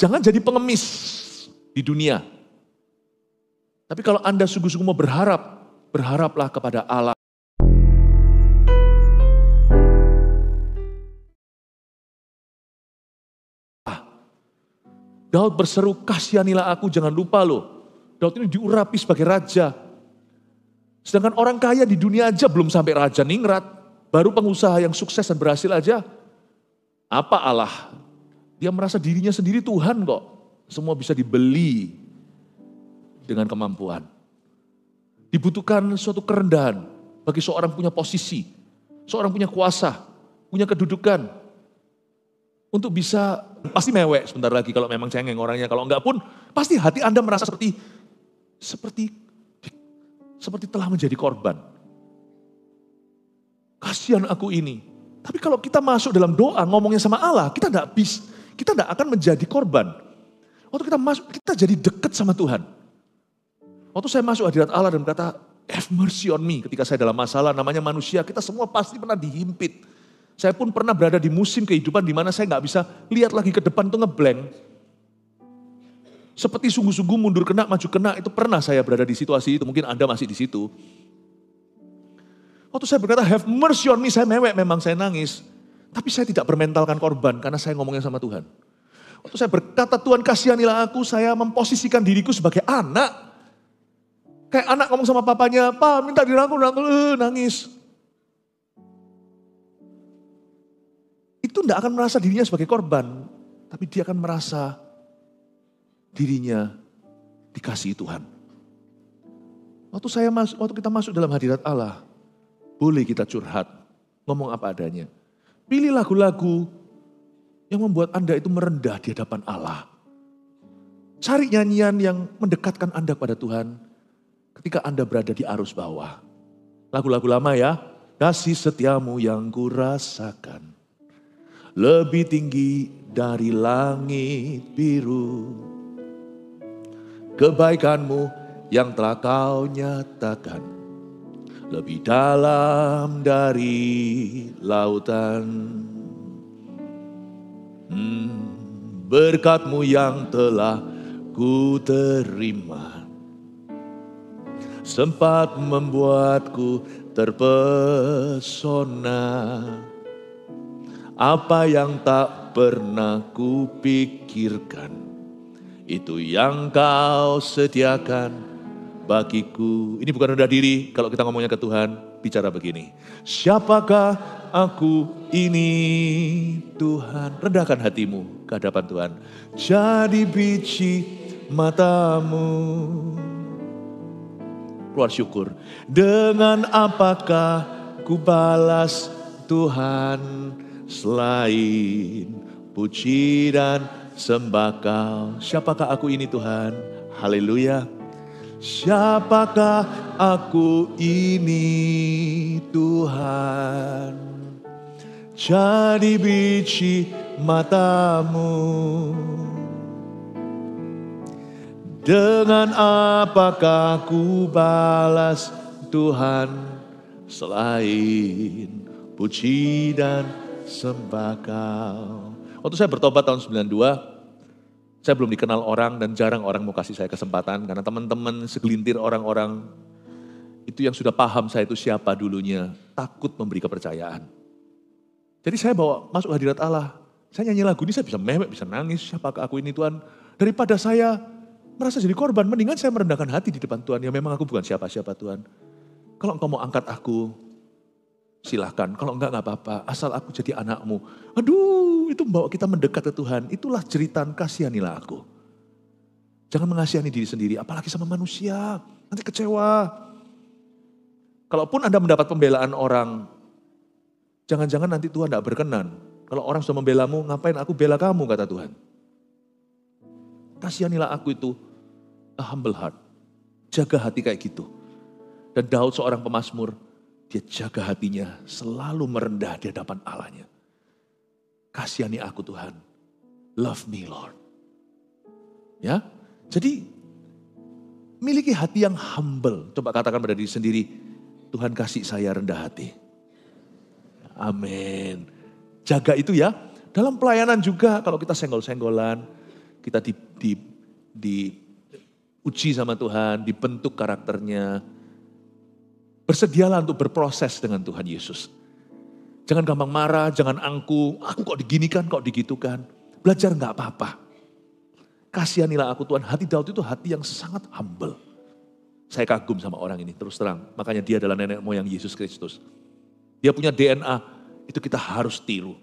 Jangan jadi pengemis di dunia. Tapi kalau Anda sungguh-sungguh mau berharap, berharaplah kepada Allah. Daud berseru, kasihanilah aku, jangan lupa loh. Daud ini diurapi sebagai raja. Sedangkan orang kaya di dunia aja belum sampai raja ningrat. Baru pengusaha yang sukses dan berhasil aja. Apa Allah? Dia merasa dirinya sendiri Tuhan kok. Semua bisa dibeli dengan kemampuan. Dibutuhkan suatu kerendahan bagi seorang punya posisi. Seorang punya kuasa, punya kedudukan. Untuk bisa, pasti mewek sebentar lagi kalau memang cengeng orangnya. Kalau enggak pun, pasti hati Anda merasa seperti telah menjadi korban. Kasihan aku ini. Tapi kalau kita masuk dalam doa, ngomongnya sama Allah, kita enggak akan menjadi korban. Waktu kita masuk, kita jadi dekat sama Tuhan. Waktu saya masuk hadirat Allah dan berkata, have mercy on me. Ketika saya dalam masalah, namanya manusia, kita semua pasti pernah dihimpit. Saya pun pernah berada di musim kehidupan di mana saya nggak bisa lihat lagi ke depan, itu ngeblank. Seperti sungguh-sungguh mundur kena, maju kena, itu pernah saya berada di situasi itu. Mungkin Anda masih di situ. Waktu saya berkata, have mercy on me, saya mewek, memang saya nangis. Tapi saya tidak bermentalkan korban karena saya ngomongnya sama Tuhan. Waktu saya berkata, Tuhan kasihanilah aku, saya memposisikan diriku sebagai anak. Kayak anak ngomong sama papanya, Pak minta dirangkul, nangis. Itu tidak akan merasa dirinya sebagai korban. Tapi dia akan merasa dirinya dikasihi Tuhan. Waktu kita masuk dalam hadirat Allah, boleh kita curhat, ngomong apa adanya. Pilih lagu-lagu yang membuat Anda itu merendah di hadapan Allah. Cari nyanyian yang mendekatkan Anda kepada Tuhan ketika Anda berada di arus bawah. Lagu-lagu lama ya, kasih setiamu yang kurasakan, lebih tinggi dari langit biru. Kebaikanmu yang telah kau nyatakan, lebih dalam dari lautan. Berkat-Mu yang telah ku terima, sempat membuatku terpesona. Apa yang tak pernah kupikirkan, itu yang Kau sediakan bagiku. Ini bukan rendah diri, kalau kita ngomongnya ke Tuhan, bicara begini. Siapakah aku ini Tuhan? Rendahkan hatimu ke hadapan Tuhan. Jadi biji matamu. Keluar syukur. Dengan apakah ku balas Tuhan, selain puji dan sembah Kau. Siapakah aku ini Tuhan? Haleluya. Siapakah aku ini Tuhan? Jadi biji matamu. Dengan apakah ku balas Tuhan, selain puji dan sembah Kau. Waktu saya bertobat tahun 92, saya belum dikenal orang dan jarang orang mau kasih saya kesempatan. Karena teman-teman segelintir orang-orang itu yang sudah paham saya itu siapa dulunya, takut memberi kepercayaan. Jadi saya bawa masuk hadirat Allah. Saya nyanyi lagu ini, saya bisa mewek, bisa nangis. Siapakah aku ini Tuhan? Daripada saya merasa jadi korban, mendingan saya merendahkan hati di depan Tuhan. Ya memang aku bukan siapa-siapa Tuhan. Kalau Engkau mau angkat aku, silahkan. Kalau enggak apa-apa, asal aku jadi anakmu. Aduh, itu membawa kita mendekat ke Tuhan. Itulah jeritan kasihanilah aku. Jangan mengasihani diri sendiri, apalagi sama manusia. Nanti kecewa. Kalaupun Anda mendapat pembelaan orang, jangan-jangan nanti Tuhan tidak berkenan. Kalau orang sudah membelamu, ngapain aku bela kamu, kata Tuhan. Kasihanilah aku itu a humble heart. Jaga hati kayak gitu. Dan Daud seorang pemazmur, dia jaga hatinya selalu merendah di hadapan Allahnya. Kasihani aku Tuhan. Love me Lord. Ya, jadi miliki hati yang humble. Coba katakan pada diri sendiri, Tuhan kasih saya rendah hati. Amin. Jaga itu ya. Dalam pelayanan juga kalau kita senggol-senggolan, kita diuji sama Tuhan, dibentuk karakternya. Bersedialah untuk berproses dengan Tuhan Yesus. Jangan gampang marah, jangan angkuh, aku kok diginikan, kok digitukan. Belajar gak apa-apa. Kasihanilah aku Tuhan. Hati Daud itu hati yang sangat humble. Saya kagum sama orang ini, terus terang. Makanya dia adalah nenek moyang Yesus Kristus. Dia punya DNA, itu kita harus tiru.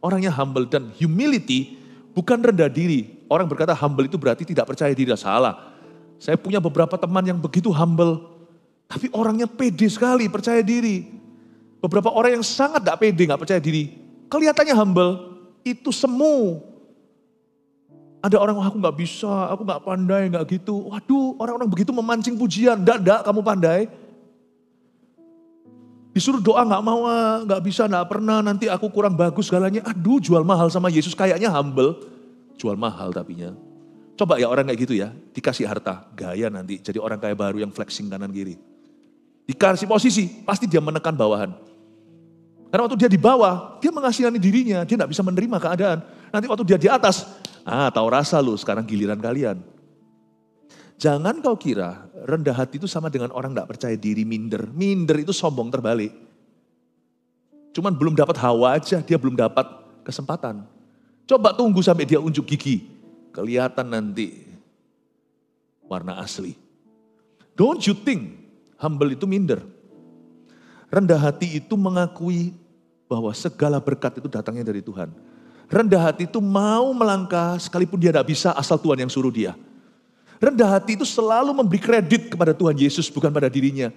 Orangnya humble dan humility bukan rendah diri. Orang berkata humble itu berarti tidak percaya diri, salah. Saya punya beberapa teman yang begitu humble. Tapi orangnya pede sekali, percaya diri. Beberapa orang yang sangat gak pede, gak percaya diri. Kelihatannya humble, itu semu. Ada orang, aku gak bisa, aku gak pandai, gak gitu. Waduh, orang-orang begitu memancing pujian. Nggak, kamu pandai. Disuruh doa gak mau, gak bisa, gak pernah, nanti aku kurang bagus segalanya. Aduh, jual mahal sama Yesus, kayaknya humble. Jual mahal tapinya. Coba ya orang kayak gitu ya, dikasih harta, gaya nanti. Jadi orang kaya baru yang flexing kanan kiri. Dikasih posisi, pasti dia menekan bawahan. Karena waktu dia di bawah, dia mengasihani dirinya, dia gak bisa menerima keadaan. Nanti waktu dia di atas, tahu rasa lu, sekarang giliran kalian. Jangan kau kira rendah hati itu sama dengan orang gak percaya diri, minder. Minder itu sombong terbalik. Cuman belum dapat hawa aja, dia belum dapat kesempatan. Coba tunggu sampai dia unjuk gigi. Kelihatan nanti warna asli. Don't you think humble itu minder. Rendah hati itu mengakui bahwa segala berkat itu datangnya dari Tuhan. Rendah hati itu mau melangkah sekalipun dia tidak bisa asal Tuhan yang suruh dia. Rendah hati itu selalu memberi kredit kepada Tuhan Yesus bukan pada dirinya.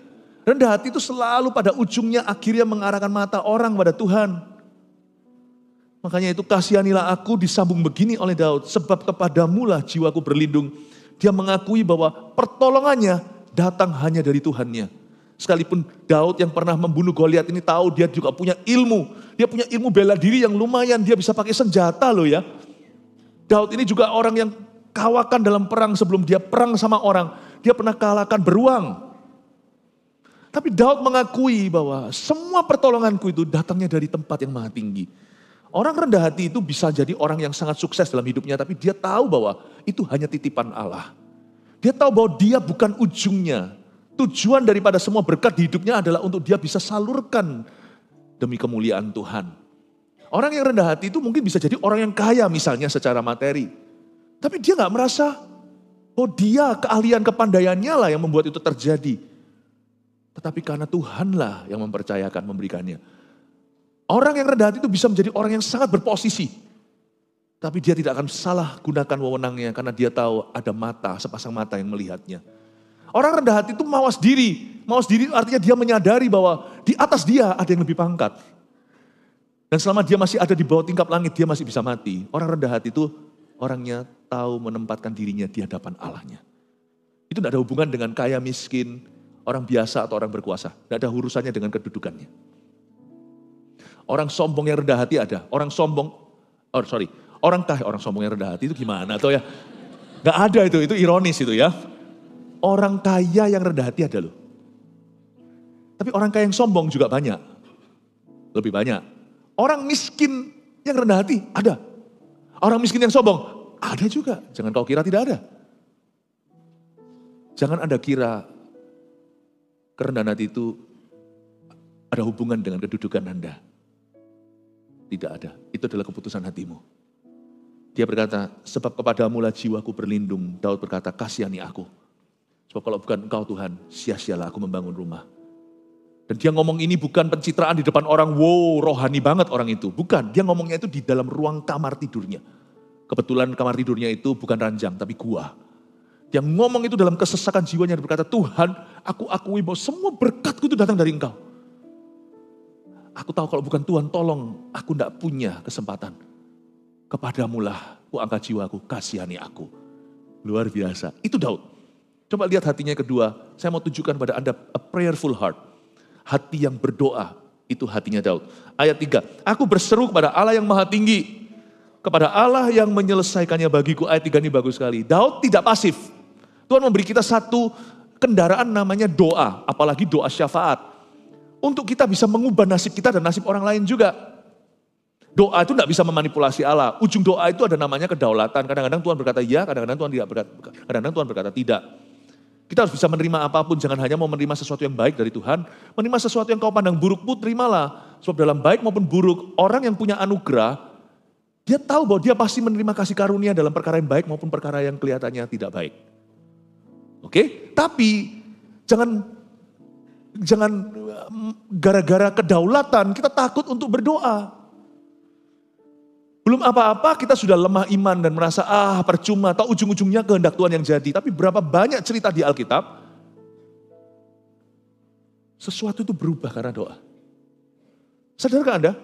Rendah hati itu selalu pada ujungnya akhirnya mengarahkan mata orang pada Tuhan. Makanya itu kasihanilah aku disambung begini oleh Daud. Sebab kepadamulah jiwaku berlindung. Dia mengakui bahwa pertolongannya datang hanya dari Tuhannya. Sekalipun Daud yang pernah membunuh Goliat ini tahu dia juga punya ilmu. Dia punya ilmu bela diri yang lumayan. Dia bisa pakai senjata loh ya. Daud ini juga orang yang kawakan dalam perang sebelum dia perang sama orang. Dia pernah kalahkan beruang. Tapi Daud mengakui bahwa semua pertolonganku itu datangnya dari tempat yang maha tinggi. Orang rendah hati itu bisa jadi orang yang sangat sukses dalam hidupnya. Tapi dia tahu bahwa itu hanya titipan Allah. Dia tahu bahwa dia bukan ujungnya. Tujuan daripada semua berkat di hidupnya adalah untuk dia bisa salurkan demi kemuliaan Tuhan. Orang yang rendah hati itu mungkin bisa jadi orang yang kaya misalnya secara materi. Tapi dia gak merasa bahwa dia keahlian kepandaiannya lah yang membuat itu terjadi. Tetapi karena Tuhanlah yang mempercayakan memberikannya. Orang yang rendah hati itu bisa menjadi orang yang sangat berposisi. Tapi dia tidak akan salah gunakan wewenangnya karena dia tahu ada mata, sepasang mata yang melihatnya. Orang rendah hati itu mawas diri. Mawas diri artinya dia menyadari bahwa di atas dia ada yang lebih pangkat. Dan selama dia masih ada di bawah tingkap langit, dia masih bisa mati. Orang rendah hati itu orangnya tahu menempatkan dirinya di hadapan Allahnya. Itu tidak ada hubungan dengan kaya miskin, orang biasa atau orang berkuasa. Tidak ada urusannya dengan kedudukannya. Orang sombong yang rendah hati ada. Orang sombong, orang sombong yang rendah hati itu gimana? Atau ya, gak ada itu ironis itu ya. Orang kaya yang rendah hati ada loh. Tapi orang kaya yang sombong juga banyak. Lebih banyak. Orang miskin yang rendah hati ada. Orang miskin yang sombong ada juga. Jangan kau kira tidak ada. Jangan Anda kira kerendahan hati itu ada hubungan dengan kedudukan Anda. Tidak ada. Itu adalah keputusan hatimu. Dia berkata, sebab kepadamulah jiwaku berlindung. Daud berkata, kasihani aku. Sebab kalau bukan engkau Tuhan, sia-sialah aku membangun rumah. Dan dia ngomong ini bukan pencitraan di depan orang, wow rohani banget orang itu. Bukan, dia ngomongnya itu di dalam ruang kamar tidurnya. Kebetulan kamar tidurnya itu bukan ranjang, tapi gua. Dia ngomong itu dalam kesesakan jiwanya dan berkata, Tuhan aku akui bahwa semua berkatku itu datang dari engkau. Aku tahu kalau bukan Tuhan tolong, aku tidak punya kesempatan. Kepadamulah ku angkat jiwaku, kasihani aku. Luar biasa, itu Daud. Coba lihat hatinya yang kedua, saya mau tunjukkan pada Anda a prayerful heart. Hati yang berdoa, itu hatinya Daud. Ayat 3, aku berseru kepada Allah yang maha tinggi. Kepada Allah yang menyelesaikannya bagiku. Ayat 3 ini bagus sekali. Daud tidak pasif. Tuhan memberi kita satu kendaraan namanya doa. Apalagi doa syafaat. Untuk kita bisa mengubah nasib kita dan nasib orang lain juga. Doa itu tidak bisa memanipulasi Allah. Ujung doa itu ada namanya kedaulatan. Kadang-kadang Tuhan berkata ya, kadang-kadang Tuhan tidak berkata, kadang-kadang Tuhan berkata tidak. Kita harus bisa menerima apapun, jangan hanya mau menerima sesuatu yang baik dari Tuhan. Menerima sesuatu yang kau pandang buruk pun terimalah. Sebab dalam baik maupun buruk, orang yang punya anugerah, dia tahu bahwa dia pasti menerima kasih karunia dalam perkara yang baik maupun perkara yang kelihatannya tidak baik. Oke? Tapi jangan gara-gara kedaulatan kita takut untuk berdoa. Belum apa-apa kita sudah lemah iman dan merasa percuma atau ujung-ujungnya kehendak Tuhan yang jadi. Tapi berapa banyak cerita di Alkitab, sesuatu itu berubah karena doa. Sadarkah Anda?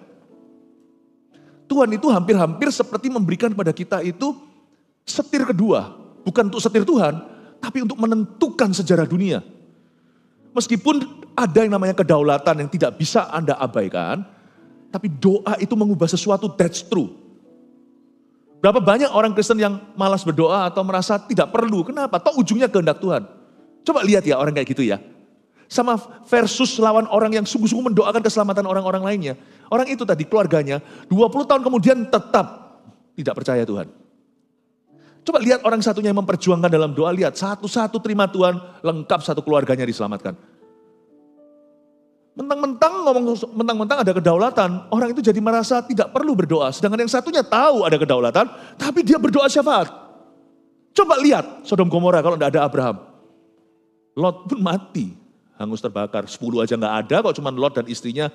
Tuhan itu hampir-hampir seperti memberikan kepada kita itu setir kedua. Bukan untuk setir Tuhan, tapi untuk menentukan sejarah dunia. Meskipun ada yang namanya kedaulatan yang tidak bisa Anda abaikan, tapi doa itu mengubah sesuatu, that's true. Berapa banyak orang Kristen yang malas berdoa atau merasa tidak perlu. Kenapa? Toh ujungnya kehendak Tuhan. Coba lihat ya orang kayak gitu ya. Sama versus lawan orang yang sungguh-sungguh mendoakan keselamatan orang-orang lainnya. Orang itu tadi keluarganya 20 tahun kemudian tetap tidak percaya Tuhan. Coba lihat orang satunya yang memperjuangkan dalam doa. Lihat satu-satu terima Tuhan, lengkap satu keluarganya diselamatkan. Mentang-mentang ada kedaulatan, orang itu jadi merasa tidak perlu berdoa. Sedangkan yang satunya tahu ada kedaulatan, tapi dia berdoa syafaat. Coba lihat Sodom Gomora kalau tidak ada Abraham. Lot pun mati, hangus terbakar. 10 aja nggak ada, kok cuma Lot dan istrinya.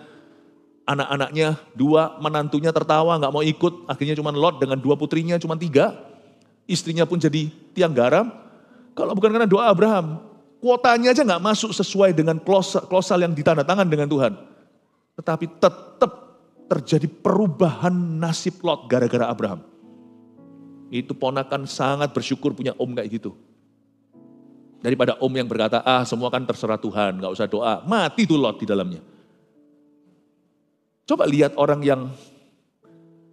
Anak-anaknya 2, menantunya tertawa nggak mau ikut. Akhirnya cuma Lot dengan 2 putrinya, cuma 3. Istrinya pun jadi tiang garam. Kalau bukan karena doa Abraham, kuotanya aja nggak masuk sesuai dengan klosal yang ditandatangan dengan Tuhan. Tetapi tetap terjadi perubahan nasib Lot gara-gara Abraham. Itu ponakan sangat bersyukur punya om kayak gitu. Daripada om yang berkata, semua kan terserah Tuhan, nggak usah doa. Mati tuh Lot di dalamnya. Coba lihat orang yang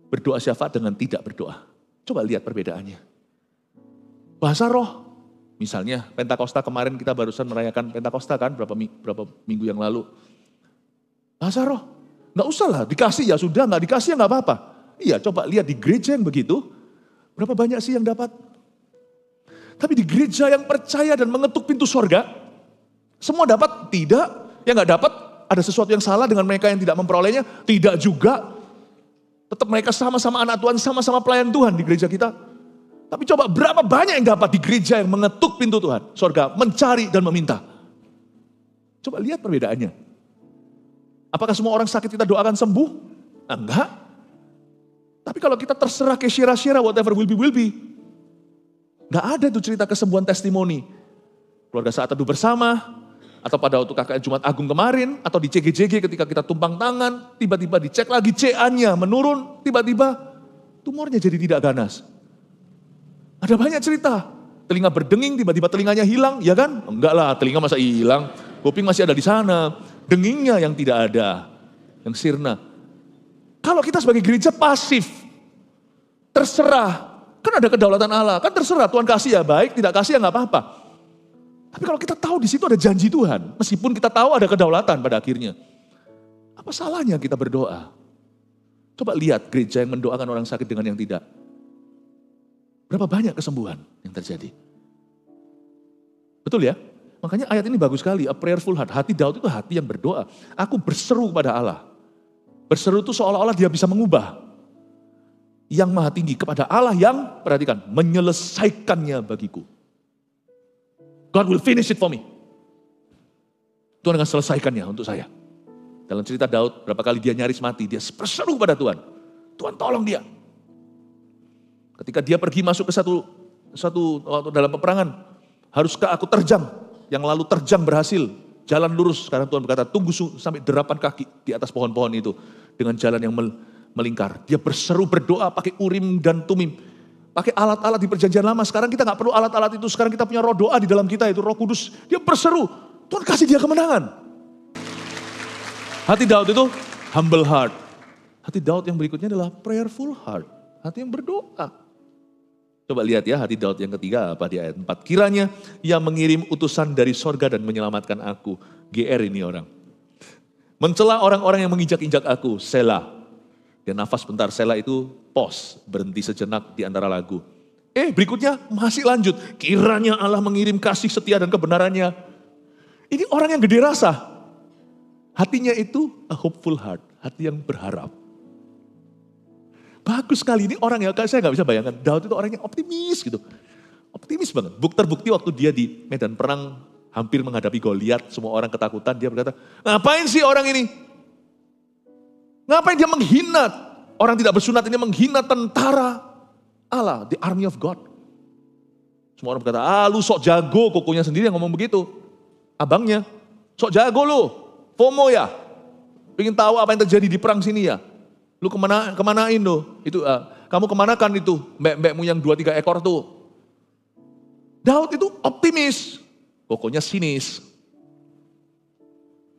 berdoa syafaat dengan tidak berdoa. Coba lihat perbedaannya. Bahasa roh. Misalnya Pentakosta kemarin kita barusan merayakan Pentakosta kan berapa minggu yang lalu. Bahasa roh, gak usah lah dikasih ya sudah, gak dikasih ya gak apa-apa. Iya coba lihat di gereja yang begitu, berapa banyak sih yang dapat. Tapi di gereja yang percaya dan mengetuk pintu sorga, semua dapat? Tidak. Yang gak dapat ada sesuatu yang salah dengan mereka yang tidak memperolehnya? Tidak juga. Tetap mereka sama-sama anak Tuhan, sama-sama pelayan Tuhan di gereja kita. Tapi coba berapa banyak yang dapat di gereja yang mengetuk pintu Tuhan. Sorga mencari dan meminta. Coba lihat perbedaannya. Apakah semua orang sakit kita doakan sembuh? Enggak. Tapi kalau kita terserah ke syira-syira whatever will be. Enggak ada tuh cerita kesembuhan testimoni. Keluarga saat teduh bersama. Atau pada waktu KKN Jumat Agung kemarin. Atau di CGJG ketika kita tumpang tangan. Tiba-tiba dicek lagi CA-nya menurun. Tiba-tiba tumornya jadi tidak ganas. Ada banyak cerita. Telinga berdenging, tiba-tiba telinganya hilang, ya kan? Enggak lah, telinga masa hilang. Kuping masih ada di sana. Dengingnya yang tidak ada. Yang sirna. Kalau kita sebagai gereja pasif. Terserah. Kan ada kedaulatan Allah. Kan terserah, Tuhan kasih ya baik, tidak kasih ya gak apa-apa. Tapi kalau kita tahu di situ ada janji Tuhan. Meskipun kita tahu ada kedaulatan pada akhirnya. Apa salahnya kita berdoa? Coba lihat gereja yang mendoakan orang sakit dengan yang tidak. Berapa banyak kesembuhan yang terjadi. Betul ya? Makanya ayat ini bagus sekali. A prayerful heart. Hati Daud itu hati yang berdoa. Aku berseru kepada Allah. Berseru itu seolah-olah dia bisa mengubah. Yang maha tinggi kepada Allah yang, perhatikan, menyelesaikannya bagiku. God will finish it for me. Tuhan akan selesaikannya untuk saya. Dalam cerita Daud, berapa kali dia nyaris mati. Dia berseru kepada Tuhan. Tuhan tolong dia. Ketika dia pergi masuk ke satu dalam peperangan, haruskah aku terjang? Yang lalu terjang berhasil, jalan lurus. Sekarang Tuhan berkata, tunggu sampai derapan kaki di atas pohon-pohon itu. Dengan jalan yang melingkar. Dia berseru berdoa pakai urim dan tumim. Pakai alat-alat di perjanjian lama. Sekarang kita gak perlu alat-alat itu. Sekarang kita punya roh doa di dalam kita, itu Roh Kudus. Dia berseru, Tuhan kasih dia kemenangan. Hati Daud itu humble heart. Hati Daud yang berikutnya adalah prayerful heart. Hati yang berdoa. Coba lihat ya hati Daud yang ketiga apa di ayat 4. Kiranya ia mengirim utusan dari sorga dan menyelamatkan aku. GR ini orang. Mencela orang-orang yang menginjak-injak aku. Selah. Dia nafas bentar, Selah itu pause, berhenti sejenak di antara lagu. Berikutnya masih lanjut. Kiranya Allah mengirim kasih setia dan kebenarannya. Ini orang yang gede rasa. Hatinya itu a hopeful heart, hati yang berharap. Bagus sekali, ini orang yang saya gak bisa bayangkan. Daud itu orang yang optimis gitu. Optimis banget. Terbukti waktu dia di medan perang hampir menghadapi Goliat, semua orang ketakutan. Dia berkata, ngapain sih orang ini? Ngapain dia menghina? Orang tidak bersunat ini menghina tentara Allah, the army of God. Semua orang berkata, lu sok jago, kokonya sendiri yang ngomong begitu. Abangnya, sok jago lu, FOMO ya. Pengen tahu apa yang terjadi di perang sini ya. Lu kemanain lu? Itu kamu kemanakan itu mbek-mbekmu yang 2-3 ekor tuh. Daud itu optimis, pokoknya sinis.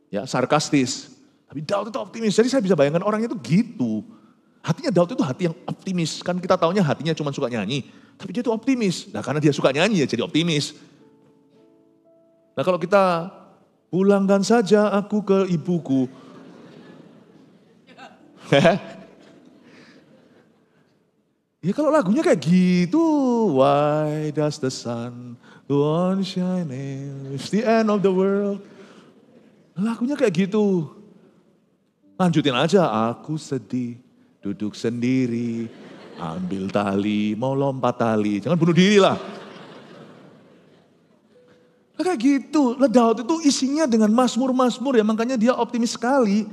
Ya, sarkastis. Tapi Daud itu optimis. Jadi saya bisa bayangkan orangnya itu gitu. Hatinya Daud itu hati yang optimis. Kan kita taunya hatinya cuma suka nyanyi, tapi dia itu optimis. Nah, karena dia suka nyanyi ya jadi optimis. Nah, kalau kita pulangkan saja aku ke ibuku. Ya kalau lagunya kayak gitu, why does the sun go on shining, it's the end of the world. Lagunya kayak gitu. Lanjutin aja, aku sedih, duduk sendiri, ambil tali, mau lompat tali, jangan bunuh diri lah. Nah, kayak gitu, Daud itu isinya dengan mazmur-mazmur ya, makanya dia optimis sekali.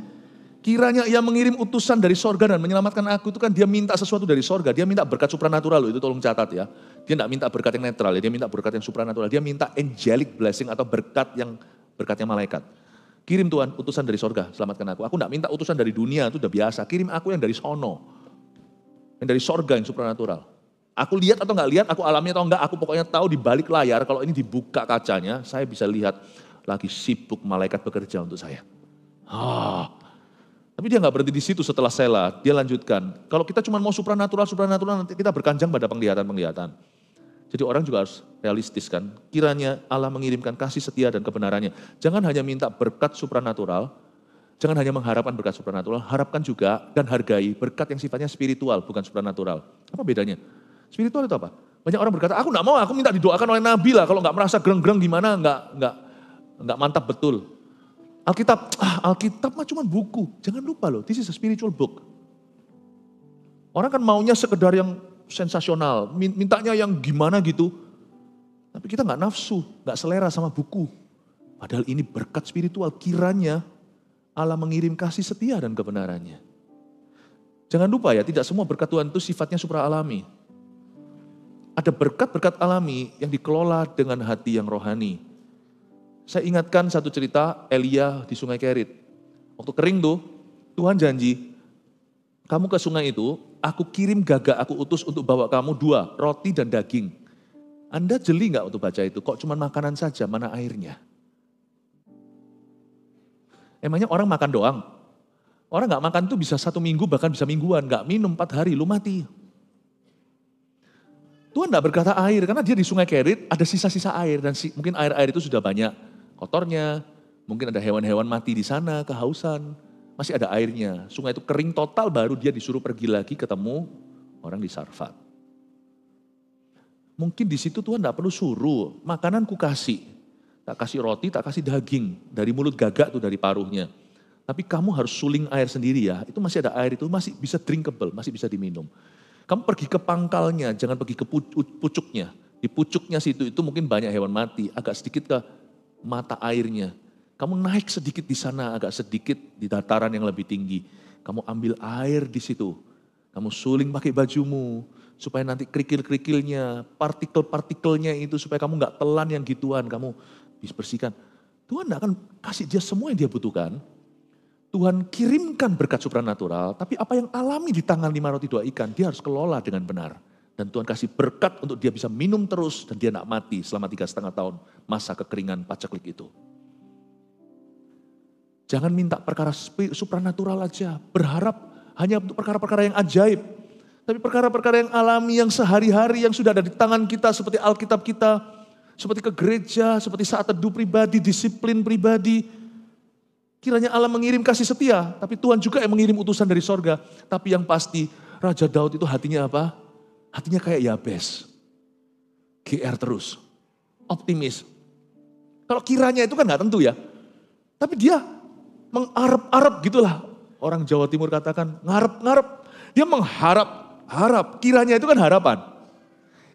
Kiranya ia mengirim utusan dari sorga dan menyelamatkan aku, itu kan dia minta sesuatu dari sorga. Dia minta berkat supranatural loh, itu tolong catat ya. Dia tidak minta berkat yang netral ya, dia minta berkat yang supranatural. Dia minta angelic blessing atau berkatnya malaikat. Kirim Tuhan utusan dari sorga, selamatkan aku. Aku tidak minta utusan dari dunia, itu udah biasa. Kirim aku yang dari sono. Yang dari sorga yang supranatural. Aku lihat atau nggak lihat, aku alami atau enggak, aku pokoknya tahu di balik layar, kalau ini dibuka kacanya, saya bisa lihat lagi sibuk malaikat bekerja untuk saya. Tapi dia nggak berhenti di situ setelah Selah, dia lanjutkan. Kalau kita cuma mau supranatural, nanti kita berkanjang pada penglihatan. Jadi orang juga harus realistis kan. Kiranya Allah mengirimkan kasih setia dan kebenarannya. Jangan hanya minta berkat supranatural, jangan hanya mengharapkan berkat supranatural, harapkan juga dan hargai berkat yang sifatnya spiritual, bukan supranatural. Apa bedanya? Spiritual itu apa? Banyak orang berkata, aku nggak mau, aku minta didoakan oleh Nabi lah. Kalau nggak merasa gereng-gereng gimana, nggak mantap betul. Alkitab mah cuma buku. Jangan lupa loh, this is a spiritual book. Orang kan maunya sekedar yang sensasional, mintanya yang gimana gitu. Tapi kita nggak nafsu, nggak selera sama buku. Padahal ini berkat spiritual, kiranya Allah mengirim kasih setia dan kebenarannya. Jangan lupa ya, tidak semua berkat Tuhan itu sifatnya supra alami. Ada berkat-berkat alami yang dikelola dengan hati yang rohani. Saya ingatkan satu cerita Elia di Sungai Kerit. Waktu kering tuh, Tuhan janji, kamu ke sungai itu, aku kirim gagak, aku utus untuk bawa kamu 2, roti dan daging. Anda jeli gak untuk baca itu? Kok cuma makanan saja, mana airnya? Emangnya orang makan doang? Orang gak makan tuh bisa 1 minggu, bahkan bisa mingguan. Gak minum 4 hari, lu mati. Tuhan gak berkata air, karena dia di Sungai Kerit ada sisa-sisa air. Dan mungkin air-air itu sudah banyak kotornya, mungkin ada hewan-hewan mati di sana, kehausan, masih ada airnya. Sungai itu kering total, baru dia disuruh pergi lagi ketemu orang di Sarfat. Mungkin di situ Tuhan tidak perlu suruh, makanan ku kasih. Tak kasih roti, tak kasih daging, dari mulut gagak tuh, dari paruhnya. Tapi kamu harus suling air sendiri ya, itu masih ada air, itu masih bisa drinkable, masih bisa diminum. Kamu pergi ke pangkalnya, jangan pergi ke pucuknya. Di pucuknya situ itu mungkin banyak hewan mati, agak sedikit ke mata airnya. Kamu naik sedikit di sana, agak sedikit di dataran yang lebih tinggi. Kamu ambil air di situ. Kamu suling pakai bajumu, supaya nanti kerikil-kerikilnya, partikel-partikelnya itu, supaya kamu gak telan yang gituan, kamu bisa bersihkan. Tuhan gak akan kasih dia semua yang dia butuhkan. Tuhan kirimkan berkat supranatural, tapi apa yang alami di tangan 5 roti 2 ikan, dia harus kelola dengan benar. Dan Tuhan kasih berkat untuk dia bisa minum terus dan dia tidak mati selama 3,5 tahun masa kekeringan paceklik itu. Jangan minta perkara supranatural aja, berharap hanya untuk perkara-perkara yang ajaib. Tapi perkara-perkara yang alami, yang sehari-hari, yang sudah ada di tangan kita seperti Alkitab kita, seperti ke gereja, seperti saat teduh pribadi, disiplin pribadi. Kiranya Allah mengirim kasih setia, tapi Tuhan juga yang mengirim utusan dari sorga. Tapi yang pasti, Raja Daud itu hatinya apa? Hatinya kayak Yabes. GR terus, optimis. Kalau kiranya itu kan gak tentu ya. Tapi dia mengharap-harap gitulah. Orang Jawa Timur katakan ngarep-ngarep. Dia mengharap-harap, kiranya itu kan harapan.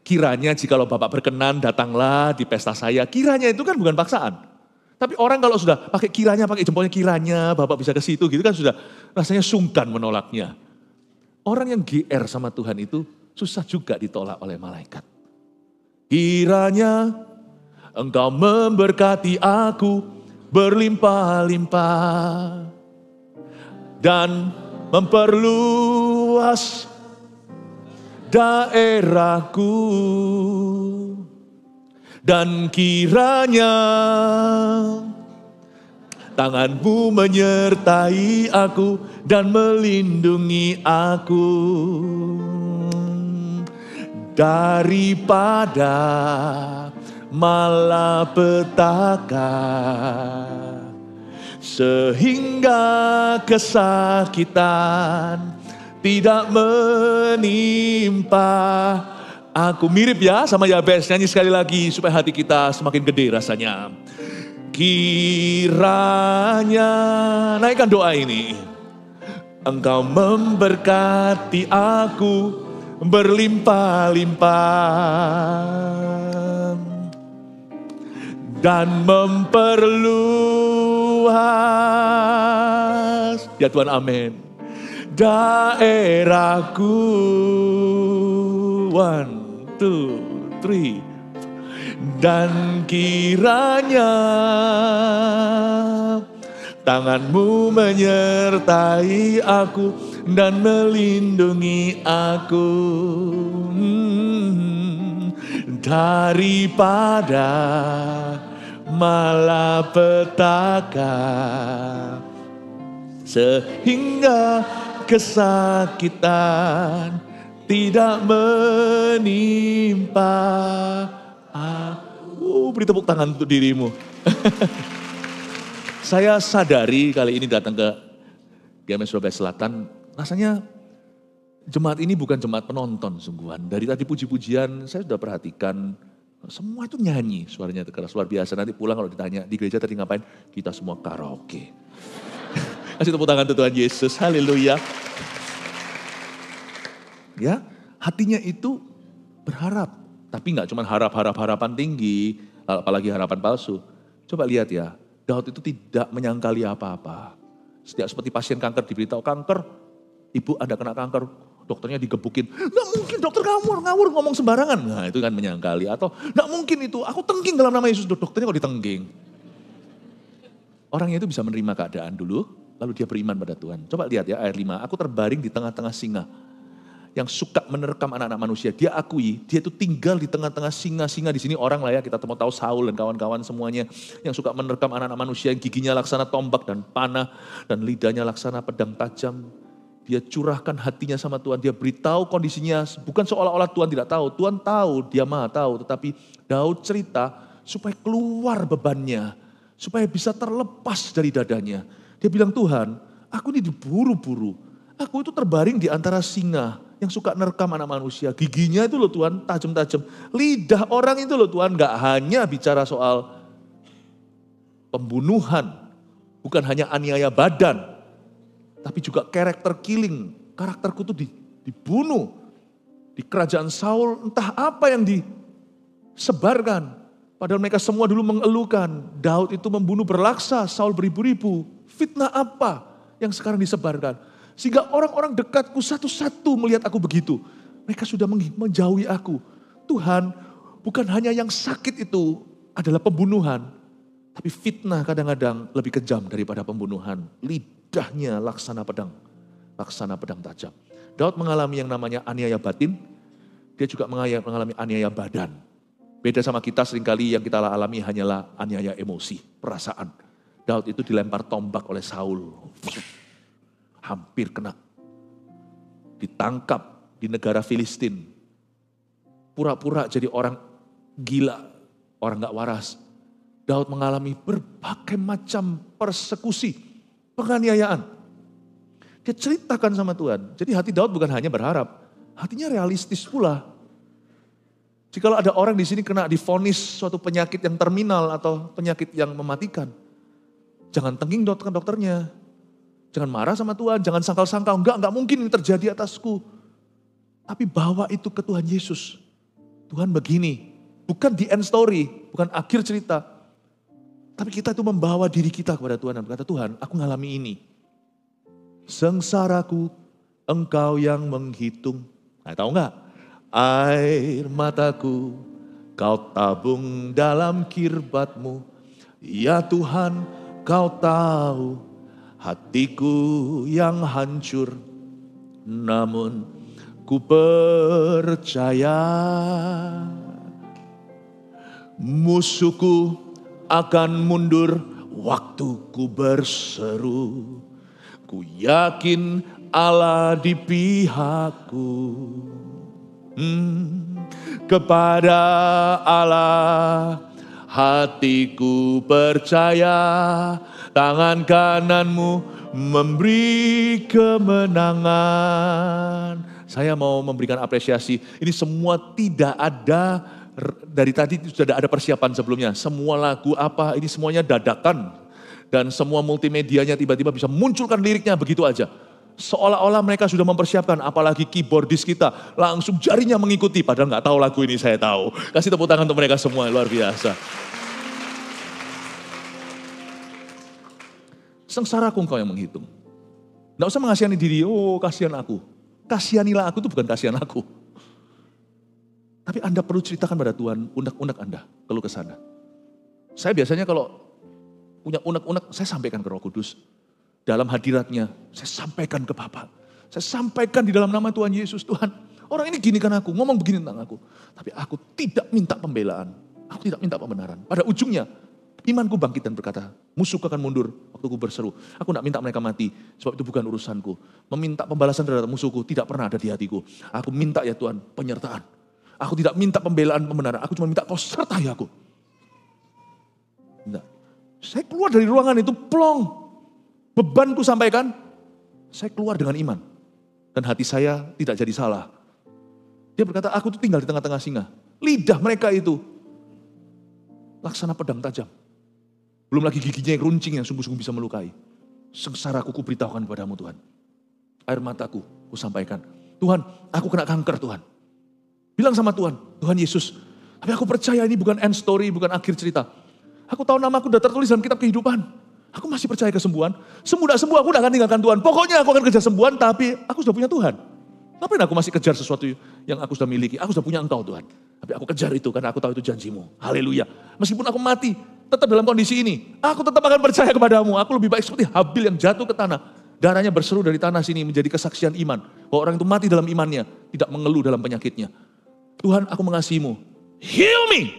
Kiranya jikalau Bapak berkenan datanglah di pesta saya. Kiranya itu kan bukan paksaan. Tapi orang kalau sudah pakai kiranya, pakai jempolnya kiranya, Bapak bisa ke situ gitu kan sudah rasanya sungkan menolaknya. Orang yang GR sama Tuhan itu susah juga ditolak oleh malaikat. Kiranya Engkau memberkati aku berlimpah-limpah dan memperluas daerahku. Dan kiranya tangan-Mu menyertai aku dan melindungi aku daripada malapetaka, sehingga kesakitan tidak menimpa aku. Mirip ya sama Yabes, nyanyi sekali lagi supaya hati kita semakin gede rasanya. Kiranya, naikkan doa ini. Engkau memberkati aku berlimpah-limpah dan memperluas, ya Tuhan amin, daerahku. 1, 2, 3. Dan kiranya tangan-Mu menyertai aku dan melindungi aku daripada malapetaka, sehingga kesakitan tidak menimpa aku. Beri tepuk tangan untuk dirimu. Saya sadari kali ini datang ke GMS Surabaya Selatan, rasanya jemaat ini bukan jemaat penonton sungguhan. Dari tadi puji-pujian saya sudah perhatikan, semua itu nyanyi, suaranya keras luar biasa. Nanti pulang kalau ditanya, di gereja tadi ngapain? Kita semua karaoke. Kasih tepuk tangan untuk Tuhan Yesus, haleluya. Ya, hatinya itu berharap. Tapi gak cuma harapan tinggi, apalagi harapan palsu. Coba lihat ya, Daud itu tidak menyangkali apa-apa. Setiap seperti pasien kanker diberitahu kanker, ibu Anda kena kanker, dokternya digebukin. Gak mungkin dokter ngawur ngomong sembarangan. Nah itu kan menyangkali. Atau gak mungkin itu, aku tengging dalam nama Yesus, dokternya kok ditengging. Orangnya itu bisa menerima keadaan dulu, lalu dia beriman pada Tuhan. Coba lihat ya ayat 5, aku terbaring di tengah-tengah singa. Yang suka menerkam anak-anak manusia. Dia akui, dia itu tinggal di tengah-tengah singa-singa. Di sini orang lah ya, kita mau tahu Saul dan kawan-kawan semuanya. Yang suka menerkam anak-anak manusia, yang giginya laksana tombak dan panah. Dan lidahnya laksana pedang tajam. Dia curahkan hatinya sama Tuhan. Dia beritahu kondisinya, bukan seolah-olah Tuhan tidak tahu. Tuhan tahu, dia maha tahu. Tetapi Daud cerita supaya keluar bebannya. Supaya bisa terlepas dari dadanya. Dia bilang, Tuhan, aku ini diburu-buru. Aku itu terbaring di antara singa yang suka nerkam anak manusia. Giginya itu loh Tuhan, tajam-tajam. Lidah orang itu loh Tuhan, gak hanya bicara soal pembunuhan. Bukan hanya aniaya badan. Tapi juga karakter killing. Karakterku itu dibunuh. Di kerajaan Saul entah apa yang disebarkan. Padahal mereka semua dulu mengeluhkan. Daud itu membunuh berlaksa, Saul beribu-ribu. Fitnah apa yang sekarang disebarkan? Sehingga orang-orang dekatku satu-satu melihat aku begitu. Mereka sudah menjauhi aku. Tuhan, bukan hanya yang sakit itu adalah pembunuhan. Tapi fitnah kadang-kadang lebih kejam daripada pembunuhan. Lidahnya laksana pedang tajam. Daud mengalami yang namanya aniaya batin. Dia juga mengalami aniaya badan. Beda sama kita seringkali yang kita alami hanyalah aniaya emosi, perasaan. Daud itu dilempar tombak oleh Saul. Hampir kena. Ditangkap di negara Filistin. Pura-pura jadi orang gila, orang gak waras. Daud mengalami berbagai macam persekusi. penganiayaan. Dia ceritakan sama Tuhan. Jadi hati Daud bukan hanya berharap, hatinya realistis pula. Jikalau ada orang di sini kena divonis suatu penyakit yang terminal atau penyakit yang mematikan, jangan tengking dokternya. Jangan marah sama Tuhan, jangan sangkal-sangkal, enggak mungkin ini terjadi atasku. Tapi bawa itu ke Tuhan Yesus. Tuhan begini, bukan the end story, bukan akhir cerita. Tapi kita itu membawa diri kita kepada Tuhan dan berkata, Tuhan aku ngalami ini. Sengsaraku Engkau yang menghitung. Nah, tahu enggak? Air mataku Kau tabung dalam kirbat-Mu. Ya Tuhan, Kau tahu hatiku yang hancur. Namun ku percaya musuhku akan mundur waktu ku berseru. Ku yakin Allah di pihakku. Kepada Allah hatiku percaya, tangan kananmu memberi kemenangan. Saya mau memberikan apresiasi. Ini semua tidak ada, dari tadi sudah ada persiapan sebelumnya. Semua lagu apa, ini semuanya dadakan. Dan semua multimedianya tiba-tiba bisa munculkan liriknya begitu aja. Seolah-olah mereka sudah mempersiapkan, apalagi keyboardis kita langsung jarinya mengikuti. Padahal nggak tahu lagu ini, saya tahu. Kasih tepuk tangan untuk mereka semua, luar biasa. Sengsaraku Engkau yang menghitung. Nggak usah mengasihani diri, oh kasihan aku. Kasihanilah aku itu bukan kasihan aku. Tapi Anda perlu ceritakan pada Tuhan, unek-unek Anda, keluh kesah Anda. Saya biasanya kalau punya unek-unek, saya sampaikan ke Roh Kudus. Dalam hadiratnya, saya sampaikan ke Bapa. Saya sampaikan di dalam nama Tuhan Yesus, Tuhan, orang ini ginikan aku, ngomong begini tentang aku. Tapi aku tidak minta pembelaan, aku tidak minta pembenaran. Pada ujungnya, imanku bangkit dan berkata, musuhku akan mundur waktu ku berseru. Aku tidak minta mereka mati, sebab itu bukan urusanku. Meminta pembalasan terhadap musuhku tidak pernah ada di hatiku. Aku minta ya Tuhan, penyertaan. Aku tidak minta pembelaan, pembenaran. Aku cuma minta Kau sertai aku. Enggak. Saya keluar dari ruangan itu, plong. Bebanku sampaikan, saya keluar dengan iman. Dan hati saya tidak jadi salah. Dia berkata, aku tuh tinggal di tengah-tengah singa. Lidah mereka itu laksana pedang tajam. Belum lagi giginya yang runcing yang sungguh-sungguh bisa melukai. Sengsaraku ku beritahukan kepadamu Tuhan. Air mataku ku sampaikan. Tuhan, aku kena kanker Tuhan. Bilang sama Tuhan, Tuhan Yesus. Tapi aku percaya ini bukan end story, bukan akhir cerita. Aku tahu namaku sudah tertulis dalam kitab kehidupan. Aku masih percaya kesembuhan. Sembuh tak sembuh aku tidak akan tinggalkan Tuhan. Pokoknya aku akan kejar sembuhan tapi aku sudah punya Tuhan. Ngapain aku masih kejar sesuatu yang aku sudah miliki? Aku sudah punya Engkau Tuhan. Tapi aku kejar itu karena aku tahu itu janjimu. Haleluya. Meskipun aku mati tetap dalam kondisi ini. Aku tetap akan percaya kepadamu. Aku lebih baik seperti Habil yang jatuh ke tanah. Darahnya berseru dari tanah sini menjadi kesaksian iman. Bahwa orang itu mati dalam imannya. Tidak mengeluh dalam penyakitnya. Tuhan aku mengasihimu. Heal me.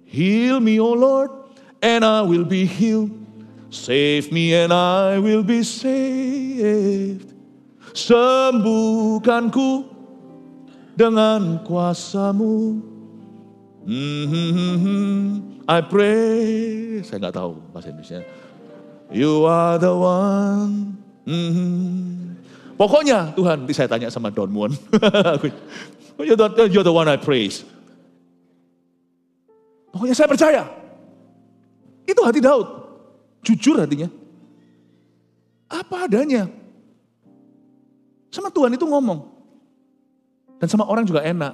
Heal me O Lord. And I will be healed. Save me and I will be saved. Sembuhkanku dengan kuasa-Mu. I pray. Saya nggak tahu bahasa Indonesia. You are the one. Pokoknya Tuhan, nanti saya tanya sama Don Moon. You're the one I praise. Pokoknya saya percaya. Itu hati Daud. Jujur hatinya. Apa adanya. Sama Tuhan itu ngomong. Dan sama orang juga enak.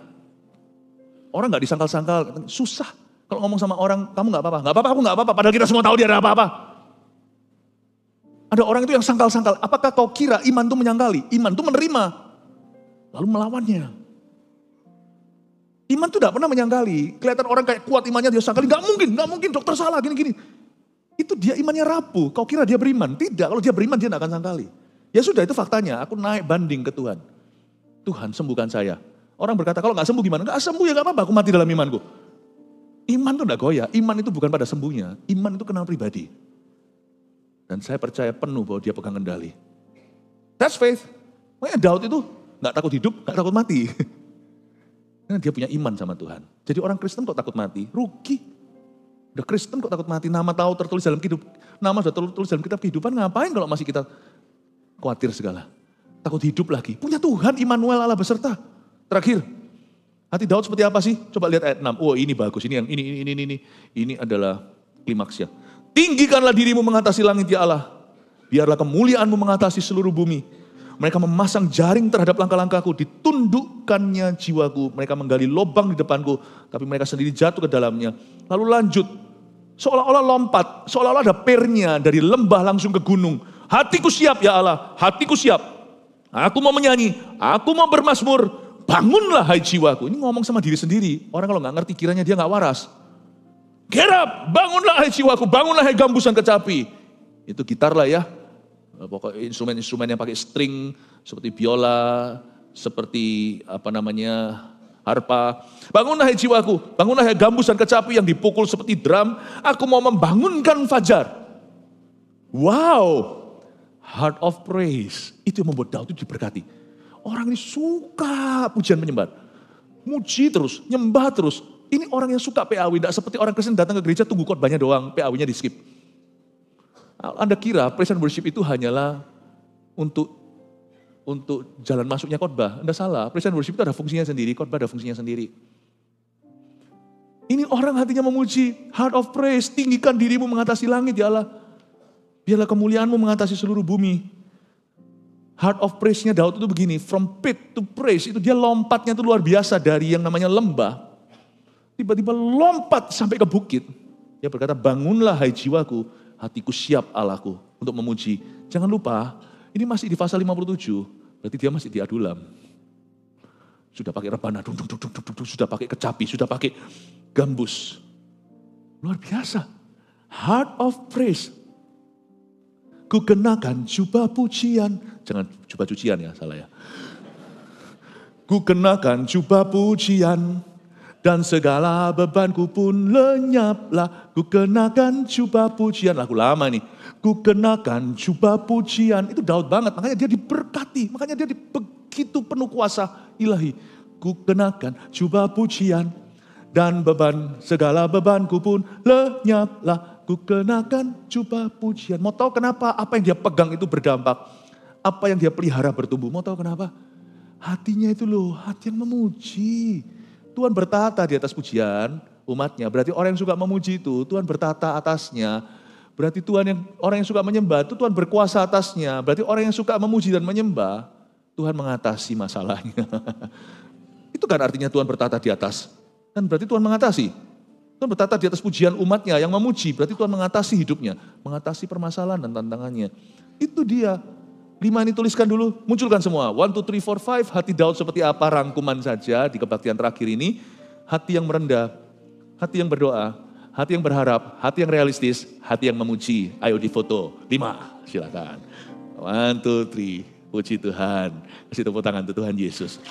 Orang gak disangkal-sangkal. Susah. Kalau ngomong sama orang, kamu gak apa-apa. Gak apa-apa, aku gak apa-apa. Padahal kita semua tahu dia ada apa-apa. Ada orang itu yang sangkal-sangkal. Apakah kau kira iman itu menyangkali? Iman itu menerima. Lalu melawannya. Iman itu gak pernah menyangkali. Kelihatan orang kayak kuat imannya, dia sangkali. Gak mungkin, dokter salah, gini-gini. Itu dia imannya rapuh. Kau kira dia beriman? Tidak, kalau dia beriman dia tidak akan sangkali. Ya sudah itu faktanya, aku naik banding ke Tuhan. Tuhan sembuhkan saya. Orang berkata kalau gak sembuh gimana? Gak sembuh ya gak apa-apa, aku mati dalam imanku. Iman itu tidak goyah, iman itu bukan pada sembuhnya. Iman itu kenal pribadi. Dan saya percaya penuh bahwa dia pegang kendali. That's faith. Makanya Daud itu gak takut hidup, gak takut mati. Karena dia punya iman sama Tuhan. Jadi orang Kristen kok takut mati? Rugi. Udah Kristen kok takut mati, nama tahu tertulis dalam nama sudah tertulis dalam kitab kehidupan, ngapain kalau masih kita khawatir segala. Takut hidup lagi. Punya Tuhan, Immanuel Allah beserta. Terakhir, hati Daud seperti apa sih? Coba lihat ayat 6. Oh ini bagus, ini adalah klimaksnya. Tinggikanlah dirimu mengatasi langit ya Allah. Biarlah kemuliaanmu mengatasi seluruh bumi. Mereka memasang jaring terhadap langkah-langkahku, ditundukkannya jiwaku. Mereka menggali lubang di depanku, tapi mereka sendiri jatuh ke dalamnya. Lalu lanjut, seolah-olah lompat, seolah-olah ada pernya dari lembah langsung ke gunung. Hatiku siap ya Allah, hatiku siap. Aku mau menyanyi, aku mau bermazmur. Bangunlah hai jiwaku. Ini ngomong sama diri sendiri. Orang kalau nggak ngerti kiranya dia nggak waras. Get up, bangunlah hai jiwaku, bangunlah hai gambusan kecapi. Itu gitar lah ya. Pokoknya instrumen-instrumen yang pakai string seperti biola, seperti harpa. Bangunlah hai jiwaku, bangunlah hai gambusan kecapi yang dipukul seperti drum. Aku mau membangunkan fajar. Wow, heart of praise. Itu yang membuat Daud itu diberkati. Orang ini suka pujian penyembah. Muji terus, nyembah terus. Ini orang yang suka PAW, tidak seperti orang Kristen datang ke gereja tunggu khotbahnya doang, PAW-nya di skip. Anda kira praise and worship itu hanyalah untuk jalan masuknya khotbah? Anda salah, praise and worship itu ada fungsinya sendiri, khotbah ada fungsinya sendiri. Ini orang hatinya memuji, heart of praise, tinggikan dirimu mengatasi langit ya Allah. Biarlah kemuliaanmu mengatasi seluruh bumi. Heart of praise-nya Daud itu begini, from pit to praise, itu dia lompatnya itu luar biasa dari yang namanya lembah. Tiba-tiba lompat sampai ke bukit. Dia berkata, bangunlah hai jiwaku, hatiku siap Allahku untuk memuji. Jangan lupa, ini masih di pasal 57, berarti dia masih di Adulam. Sudah pakai rebana, sudah pakai kecapi, sudah pakai gambus. Luar biasa. Heart of praise. Ku kenakan jubah pujian. Jangan jubah cucian ya, salah ya. Ku kenakan jubah pujian. Dan segala bebanku pun lenyaplah. Ku kenakan jubah pujian. Lagu lama nih. Ku kenakan jubah pujian. Itu Daud banget. Makanya dia diberkati. Makanya dia begitu penuh kuasa ilahi. Ku kenakan jubah pujian. Dan segala bebanku pun lenyaplah. Ku kenakan jubah pujian. Mau tahu kenapa apa yang dia pegang itu berdampak? Apa yang dia pelihara bertumbuh. Mau tahu kenapa? Hatinya itu loh. Hati yang memuji. Tuhan bertata di atas pujian umatnya. Berarti orang yang suka memuji itu Tuhan bertata atasnya. Berarti orang yang suka menyembah itu Tuhan berkuasa atasnya. Berarti orang yang suka memuji dan menyembah Tuhan mengatasi masalahnya. Itu kan artinya Tuhan bertata di atas. Kan berarti Tuhan mengatasi. Tuhan bertata di atas pujian umatnya yang memuji. Berarti Tuhan mengatasi hidupnya. Mengatasi permasalahan dan tantangannya. Itu dia. 5 ini tuliskan dulu, munculkan semua. 1, 2, 3, 4, 5, hati Daud seperti apa, rangkuman saja di kebaktian terakhir ini. Hati yang merendah, hati yang berdoa, hati yang berharap, hati yang realistis, hati yang memuji. Ayo difoto, 5, silakan. 1, 2, 3, puji Tuhan. Kasih tepuk tangan untuk Tuhan Yesus.